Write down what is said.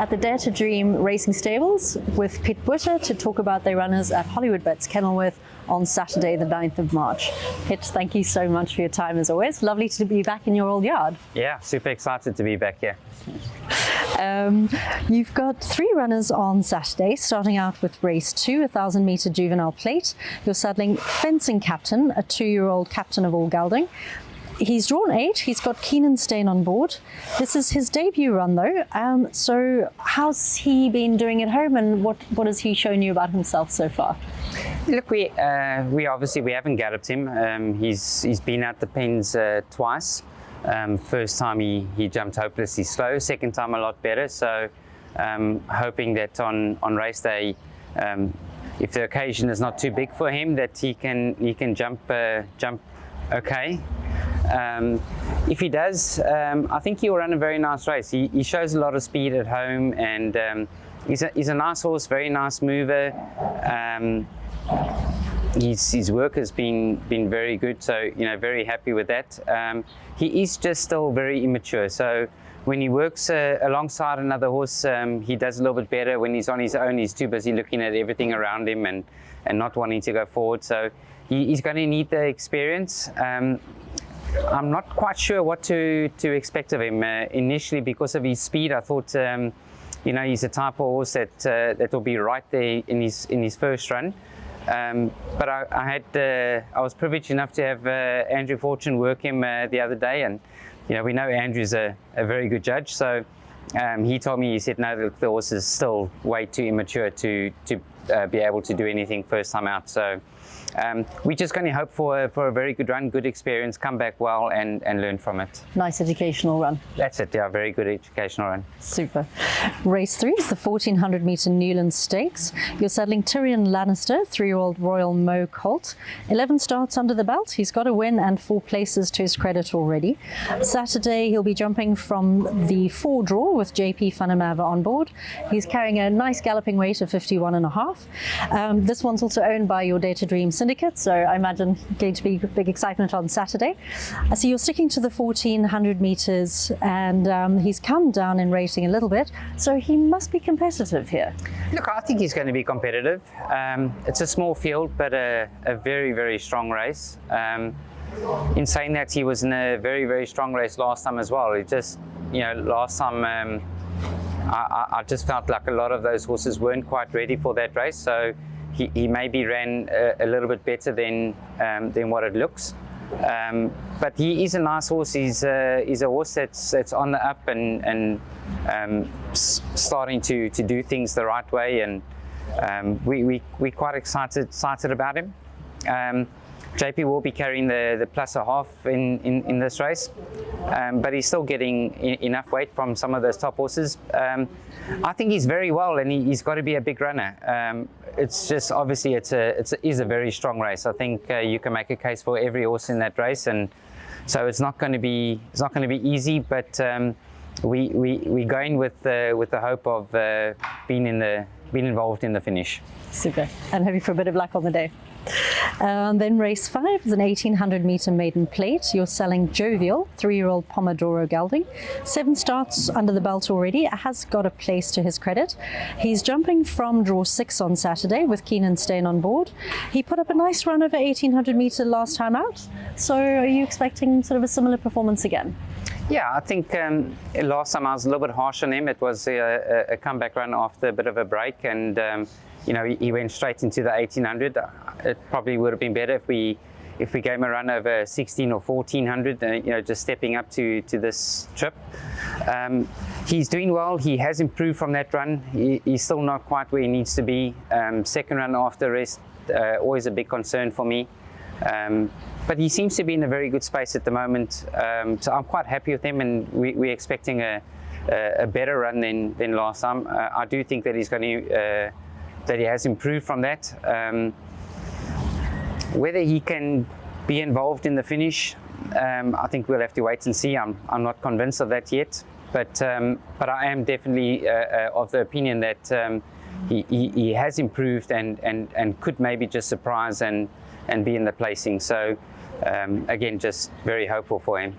at the Dare to Dream Racing Stables with Pit Botha to talk about their runners at Hollywood Bets Kenilworth on Saturday the 9th of March. Pit, thank you so much for your time as always. Lovely to be back in your old yard. Yeah, super excited to be back here. You've got 3 runners on Saturday, starting out with race 2, 1,000 metre juvenile plate. You're saddling Fencing Captain, a 2-year-old captain of all gelding. He's drawn 8. He's got Keenan Stain on board. This is his debut run though. So how's he been doing at home, and what has he shown you about himself so far? Look, we haven't galloped him. He's been at the pens twice. First time he jumped hopelessly slow. Second time a lot better. So hoping that on race day, if the occasion is not too big for him, that he can jump okay. If he does, I think he'll run a very nice race. He shows a lot of speed at home, and he's a nice horse, very nice mover. His work has been very good, so very happy with that. He is just still very immature, so when he works alongside another horse, he does a little bit better. When he's on his own, he's too busy looking at everything around him and not wanting to go forward. So he's going to need the experience. I'm not quite sure what to expect of him. Initially, because of his speed, I thought he's a type of horse that will be right there in his first run. But I was privileged enough to have Andrew Fortune work him the other day, and we know Andrew's a very good judge. So he told me, he said, no, the horse is still way too immature to be able to do anything first time out. So we're just going to hope for a very good run, good experience, come back well and learn from it. Nice educational run. That's it, yeah, very good educational run. Super. Race 3 is the 1,400 metre Newland Stakes. You're saddling Tyrion Lannister, 3-year-old Royal Mo colt. 11 starts under the belt. He's got a win and 4 places to his credit already. Saturday he'll be jumping from the 4 draw with JP Funamava on board. He's carrying a nice galloping weight of 51.5. This one's also owned by your Dare to Dream syndicate, so I imagine going to be big excitement on Saturday. So you're sticking to the 1,400 metres, and he's come down in rating a little bit, so he must be competitive here. Look, I think he's going to be competitive. It's a small field, but a very, very strong race. In saying that, he was in a very, very strong race last time as well. It just, last time I just felt like a lot of those horses weren't quite ready for that race, so he maybe ran a little bit better than what it looks. But he is a nice horse. He's a horse that's on the up and starting to do things the right way, and we're quite excited about him. JP will be carrying the plus a half in this race, but he's still getting enough weight from some of those top horses. I think he's very well, and he's got to be a big runner. It's just obviously it is a very strong race. I think you can make a case for every horse in that race, and so it's not going to be easy. But we're going with the hope of being involved in the finish. Super, and hoping for a bit of luck on the day. Then race 5 is an 1,800 metre maiden plate. You're selling Jovil, 3-year-old Pomodoro gelding. 7 starts under the belt already. Has got a place to his credit. He's jumping from draw 6 on Saturday with Keenan Stain on board. He put up a nice run over 1,800 metre last time out. So are you expecting sort of a similar performance again? Yeah, I think last time I was a little bit harsh on him. It was a comeback run after a bit of a break, and he went straight into the 1,800. It probably would have been better if we gave him a run over 1,600 or 1,400. Just stepping up to this trip. He's doing well. He has improved from that run. He's still not quite where he needs to be. Second run after rest, always a big concern for me. But he seems to be in a very good space at the moment. So I'm quite happy with him, and we're expecting a better run than last time. I do think that he's going to. That he has improved from that. Whether he can be involved in the finish, I think we'll have to wait and see. I'm not convinced of that yet, but I am definitely of the opinion that he has improved and could maybe just surprise and be in the placing. So again, just very hopeful for him.